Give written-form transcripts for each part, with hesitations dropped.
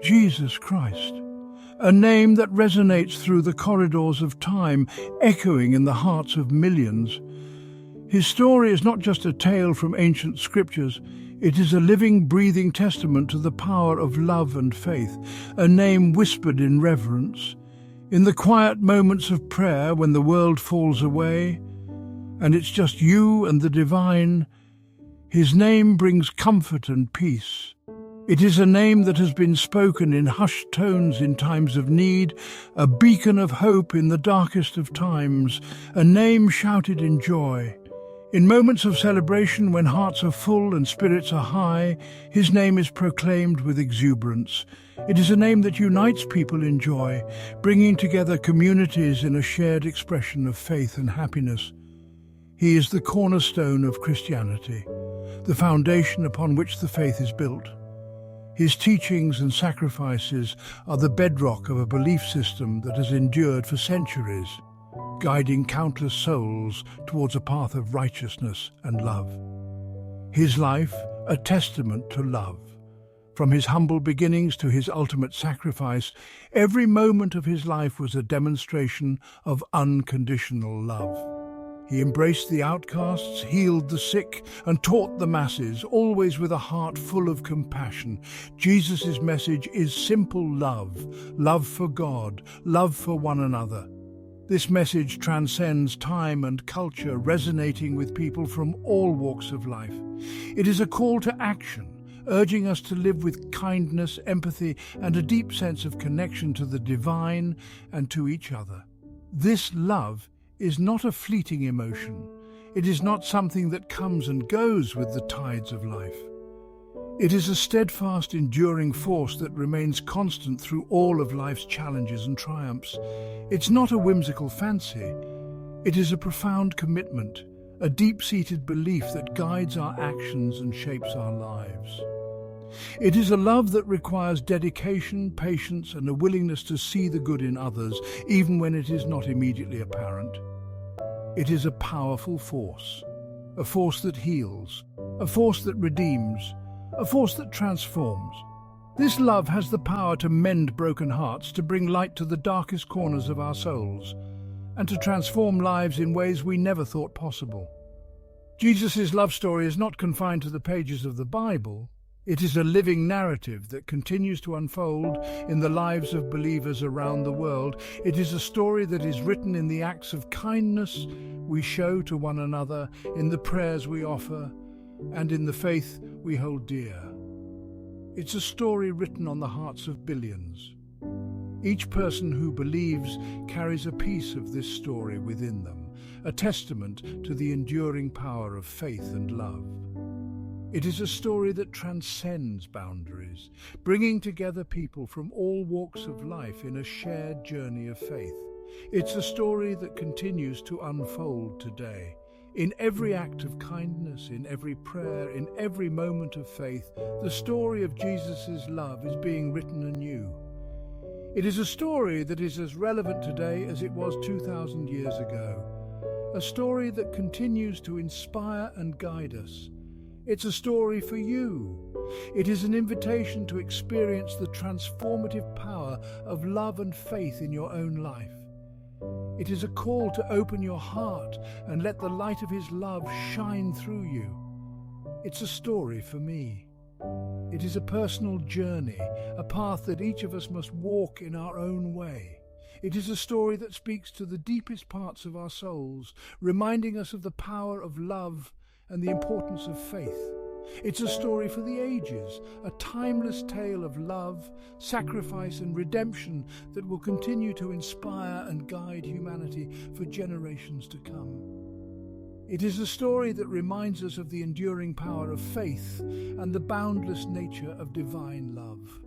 Jesus Christ, a name that resonates through the corridors of time, echoing in the hearts of millions. His story is not just a tale from ancient scriptures, it is a living, breathing testament to the power of love and faith, a name whispered in reverence. In the quiet moments of prayer when the world falls away, and it's just you and the divine, his name brings comfort and peace. It is a name that has been spoken in hushed tones in times of need, a beacon of hope in the darkest of times, a name shouted in joy. In moments of celebration when hearts are full and spirits are high, his name is proclaimed with exuberance. It is a name that unites people in joy, bringing together communities in a shared expression of faith and happiness. He is the cornerstone of Christianity, the foundation upon which the faith is built. His teachings and sacrifices are the bedrock of a belief system that has endured for centuries, guiding countless souls towards a path of righteousness and love. His life, a testament to love. From his humble beginnings to his ultimate sacrifice, every moment of his life was a demonstration of unconditional love. He embraced the outcasts, healed the sick, and taught the masses, always with a heart full of compassion. Jesus' message is simple love, love for God, love for one another. This message transcends time and culture, resonating with people from all walks of life. It is a call to action, urging us to live with kindness, empathy, and a deep sense of connection to the divine and to each other. This love is not a fleeting emotion. It is not something that comes and goes with the tides of life. It is a steadfast, enduring force that remains constant through all of life's challenges and triumphs. It's not a whimsical fancy. It is a profound commitment, a deep-seated belief that guides our actions and shapes our lives. It is a love that requires dedication, patience, and a willingness to see the good in others, even when it is not immediately apparent. It is a powerful force, a force that heals, a force that redeems, a force that transforms. This love has the power to mend broken hearts, to bring light to the darkest corners of our souls, and to transform lives in ways we never thought possible. Jesus' love story is not confined to the pages of the Bible. It is a living narrative that continues to unfold in the lives of believers around the world. It is a story that is written in the acts of kindness we show to one another, in the prayers we offer, and in the faith we hold dear. It's a story written on the hearts of billions. Each person who believes carries a piece of this story within them, a testament to the enduring power of faith and love. It is a story that transcends boundaries, bringing together people from all walks of life in a shared journey of faith. It's a story that continues to unfold today. In every act of kindness, in every prayer, in every moment of faith, the story of Jesus' love is being written anew. It is a story that is as relevant today as it was 2,000 years ago. A story that continues to inspire and guide us. It's a story for you. It is an invitation to experience the transformative power of love and faith in your own life. It is a call to open your heart and let the light of his love shine through you. It's a story for me. It is a personal journey, a path that each of us must walk in our own way. It is a story that speaks to the deepest parts of our souls, reminding us of the power of love and the importance of faith. It's a story for the ages, a timeless tale of love, sacrifice, and redemption that will continue to inspire and guide humanity for generations to come. It is a story that reminds us of the enduring power of faith and the boundless nature of divine love.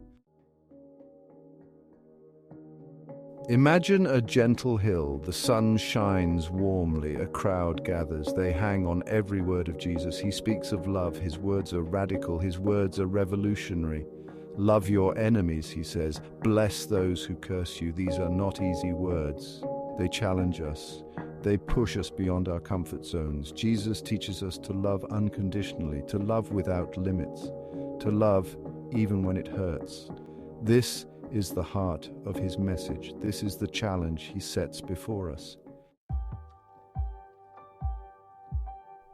Imagine a gentle hill. The sun shines warmly. A crowd gathers. They hang on every word of Jesus. He speaks of love. His words are radical. His words are revolutionary. Love your enemies, he says. Bless those who curse you. These are not easy words. They challenge us. They push us beyond our comfort zones. Jesus teaches us to love unconditionally, to love without limits, to love even when it hurts. This is the heart of his message. This is the challenge he sets before us.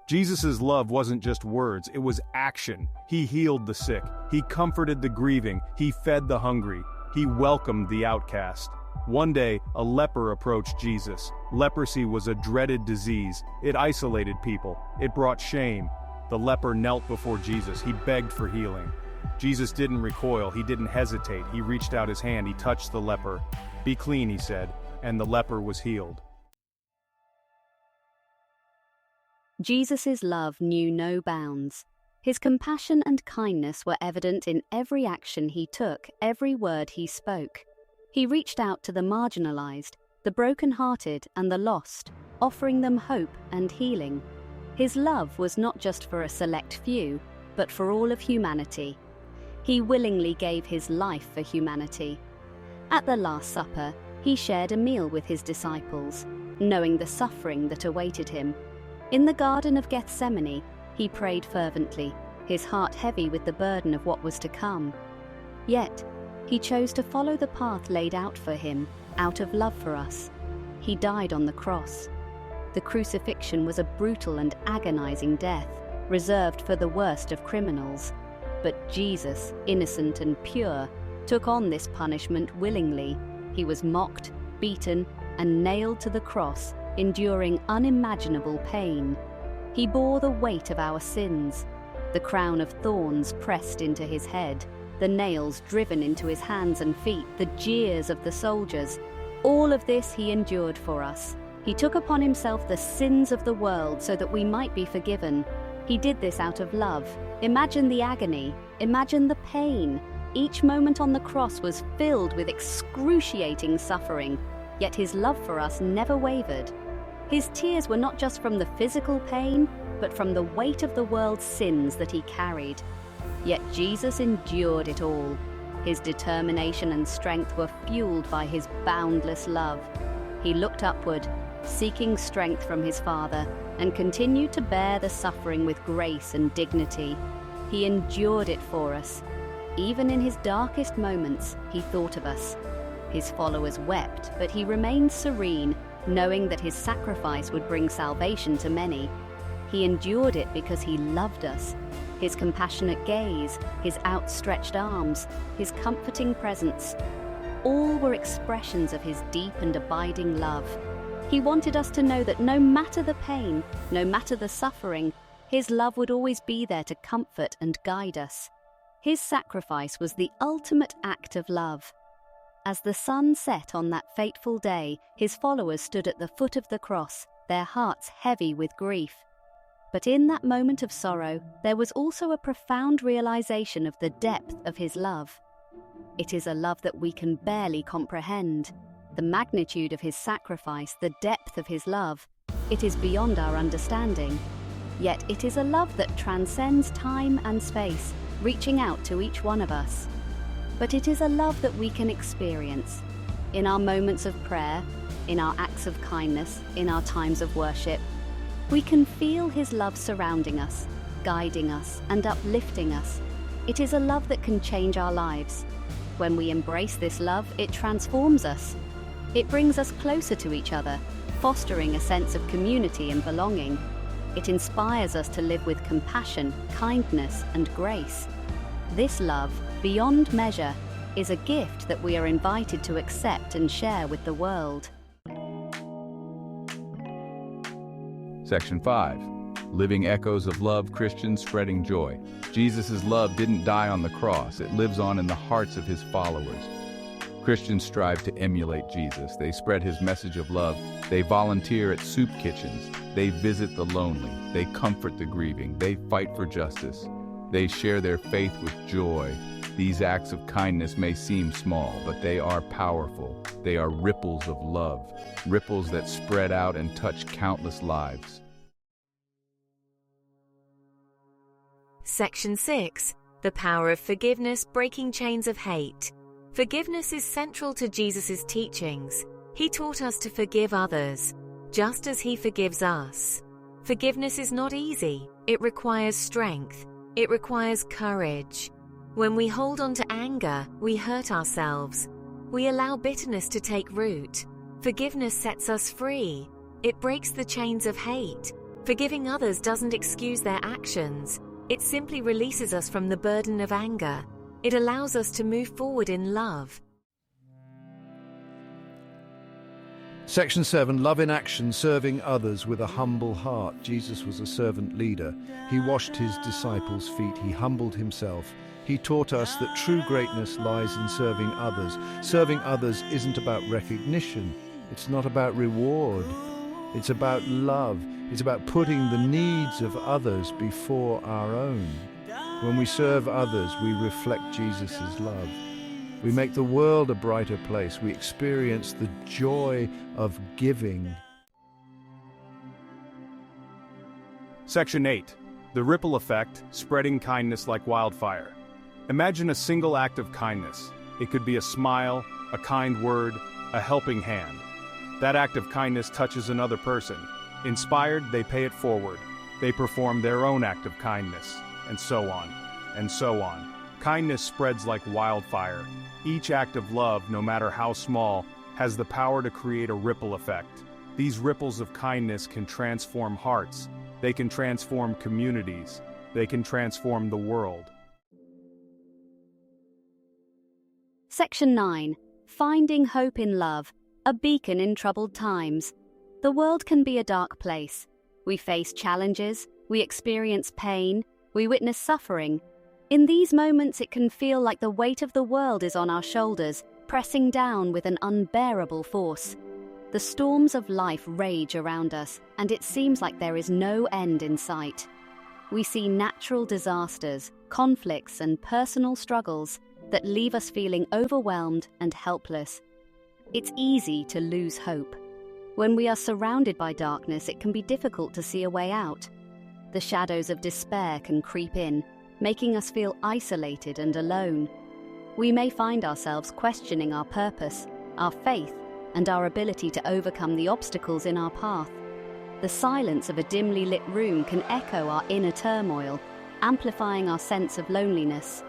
Jesus' love wasn't just words, it was action. He healed the sick, he comforted the grieving, he fed the hungry, he welcomed the outcast. One day, a leper approached Jesus. Leprosy was a dreaded disease. It isolated people. It brought shame. The leper knelt before Jesus. He begged for healing. Jesus didn't recoil. He didn't hesitate. He reached out his hand. He touched the leper. "Be clean," he said, and the leper was healed. Jesus' love knew no bounds. His compassion and kindness were evident in every action he took, every word he spoke. He reached out to the marginalized, the broken-hearted, and the lost, offering them hope and healing. His love was not just for a select few, but for all of humanity. He willingly gave his life for humanity. At the Last Supper, he shared a meal with his disciples, knowing the suffering that awaited him. In the Garden of Gethsemane, he prayed fervently, his heart heavy with the burden of what was to come. Yet, he chose to follow the path laid out for him, out of love for us. He died on the cross. The crucifixion was a brutal and agonizing death, reserved for the worst of criminals. But Jesus, innocent and pure, took on this punishment willingly. He was mocked, beaten, and nailed to the cross, enduring unimaginable pain. He bore the weight of our sins, the crown of thorns pressed into his head, the nails driven into his hands and feet, the jeers of the soldiers. All of this he endured for us. He took upon himself the sins of the world so that we might be forgiven. He did this out of love. Imagine the agony, imagine the pain. Each moment on the cross was filled with excruciating suffering, yet his love for us never wavered. His tears were not just from the physical pain, but from the weight of the world's sins that he carried. Yet Jesus endured it all. His determination and strength were fueled by his boundless love. He looked upward, seeking strength from his Father, and continued to bear the suffering with grace and dignity. He endured it for us. Even in his darkest moments, he thought of us. His followers wept, but he remained serene, knowing that his sacrifice would bring salvation to many. He endured it because he loved us. His compassionate gaze, his outstretched arms, his comforting presence, all were expressions of his deep and abiding love. He wanted us to know that no matter the pain, no matter the suffering, his love would always be there to comfort and guide us. His sacrifice was the ultimate act of love. As the sun set on that fateful day, his followers stood at the foot of the cross, their hearts heavy with grief. But in that moment of sorrow, there was also a profound realization of the depth of his love. It is a love that we can barely comprehend. The magnitude of his sacrifice, the depth of his love, it is beyond our understanding. Yet it is a love that transcends time and space, reaching out to each one of us. But it is a love that we can experience. In our moments of prayer, in our acts of kindness, in our times of worship, we can feel his love surrounding us, guiding us, and uplifting us. It is a love that can change our lives. When we embrace this love, it transforms us. It brings us closer to each other, fostering a sense of community and belonging. It inspires us to live with compassion, kindness, and grace. This love, beyond measure, is a gift that we are invited to accept and share with the world. Section 5. Living echoes of love, Christians spreading joy. Jesus' love didn't die on the cross, it lives on in the hearts of his followers. Christians strive to emulate Jesus. They spread his message of love. They volunteer at soup kitchens. They visit the lonely. They comfort the grieving. They fight for justice. They share their faith with joy. These acts of kindness may seem small, but they are powerful. They are ripples of love, ripples that spread out and touch countless lives. Section 6. The power of forgiveness, breaking chains of hate. Forgiveness is central to Jesus' teachings. He taught us to forgive others, just as he forgives us. Forgiveness is not easy. It requires strength. It requires courage. When we hold on to anger, we hurt ourselves. We allow bitterness to take root. Forgiveness sets us free. It breaks the chains of hate. Forgiving others doesn't excuse their actions. It simply releases us from the burden of anger. It allows us to move forward in love. Section 7, love in action, serving others with a humble heart. Jesus was a servant leader. He washed his disciples' feet. He humbled himself. He taught us that true greatness lies in serving others. Serving others isn't about recognition. It's not about reward. It's about love. It's about putting the needs of others before our own. When we serve others, we reflect Jesus' love. We make the world a brighter place. We experience the joy of giving. Section 8. The ripple effect, spreading kindness like wildfire. Imagine a single act of kindness. It could be a smile, a kind word, a helping hand. That act of kindness touches another person. Inspired, they pay it forward. They perform their own act of kindness, and so on, and so on. Kindness spreads like wildfire. Each act of love, no matter how small, has the power to create a ripple effect. These ripples of kindness can transform hearts. They can transform communities. They can transform the world. Section 9. Finding hope in love, a beacon in troubled times. The world can be a dark place. We face challenges, we experience pain, we witness suffering. In these moments, it can feel like the weight of the world is on our shoulders, pressing down with an unbearable force. The storms of life rage around us, and it seems like there is no end in sight. We see natural disasters, conflicts, and personal struggles that leave us feeling overwhelmed and helpless. It's easy to lose hope. When we are surrounded by darkness, it can be difficult to see a way out. The shadows of despair can creep in, making us feel isolated and alone. We may find ourselves questioning our purpose, our faith, and our ability to overcome the obstacles in our path. The silence of a dimly lit room can echo our inner turmoil, amplifying our sense of loneliness.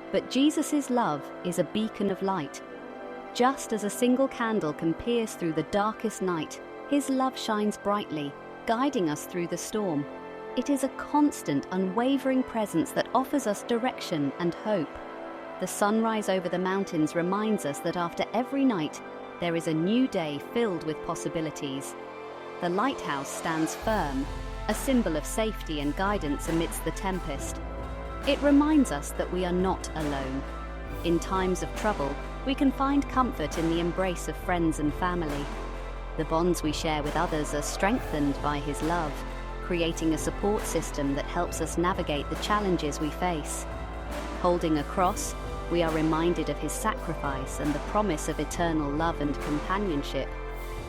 But Jesus' love is a beacon of light. Just as a single candle can pierce through the darkest night, his love shines brightly, guiding us through the storm. It is a constant, unwavering presence that offers us direction and hope. The sunrise over the mountains reminds us that after every night, there is a new day filled with possibilities. The lighthouse stands firm, a symbol of safety and guidance amidst the tempest. It reminds us that we are not alone. In times of trouble, we can find comfort in the embrace of friends and family. The bonds we share with others are strengthened by his love, creating a support system that helps us navigate the challenges we face. Holding a cross, we are reminded of his sacrifice and the promise of eternal love and companionship.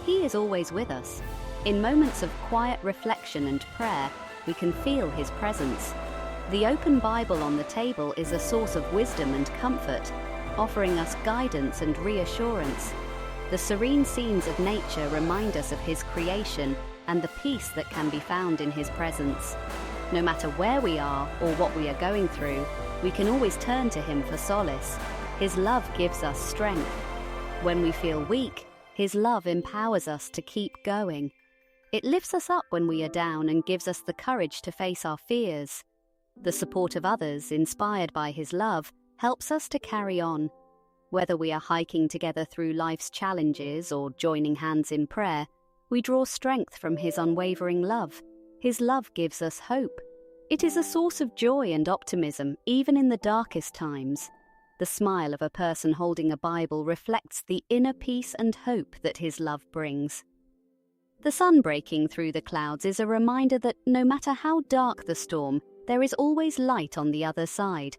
He is always with us. In moments of quiet reflection and prayer, we can feel his presence. The open Bible on the table is a source of wisdom and comfort, offering us guidance and reassurance. The serene scenes of nature remind us of his creation and the peace that can be found in his presence. No matter where we are or what we are going through, we can always turn to him for solace. His love gives us strength. When we feel weak, his love empowers us to keep going. It lifts us up when we are down and gives us the courage to face our fears. The support of others, inspired by his love, helps us to carry on. Whether we are hiking together through life's challenges or joining hands in prayer, we draw strength from his unwavering love. His love gives us hope. It is a source of joy and optimism, even in the darkest times. The smile of a person holding a Bible reflects the inner peace and hope that his love brings. The sun breaking through the clouds is a reminder that no matter how dark the storm, there is always light on the other side.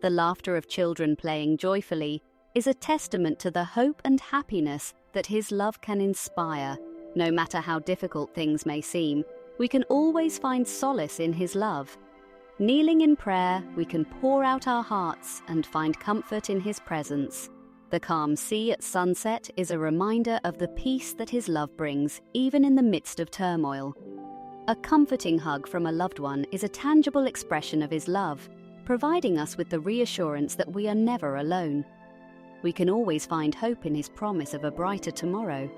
The laughter of children playing joyfully is a testament to the hope and happiness that his love can inspire. No matter how difficult things may seem, we can always find solace in his love. Kneeling in prayer, we can pour out our hearts and find comfort in his presence. The calm sea at sunset is a reminder of the peace that his love brings, even in the midst of turmoil. A comforting hug from a loved one is a tangible expression of his love. providing us with the reassurance that we are never alone. We can always find hope in his promise of a brighter tomorrow.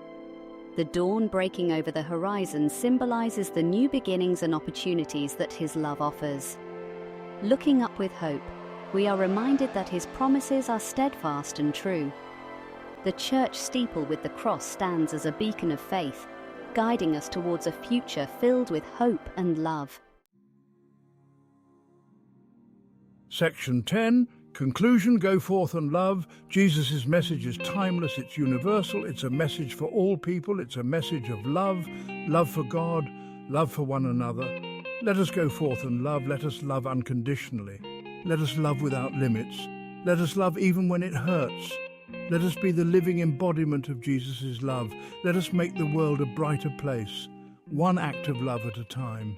The dawn breaking over the horizon symbolizes the new beginnings and opportunities that his love offers. Looking up with hope, we are reminded that his promises are steadfast and true. The church steeple with the cross stands as a beacon of faith, guiding us towards a future filled with hope and love. Section 10. Conclusion, go forth and love. Jesus' message is timeless, it's universal, it's a message for all people, it's a message of love, love for God, love for one another. Let us go forth and love, let us love unconditionally. Let us love without limits. Let us love even when it hurts. Let us be the living embodiment of Jesus' love. Let us make the world a brighter place, one act of love at a time.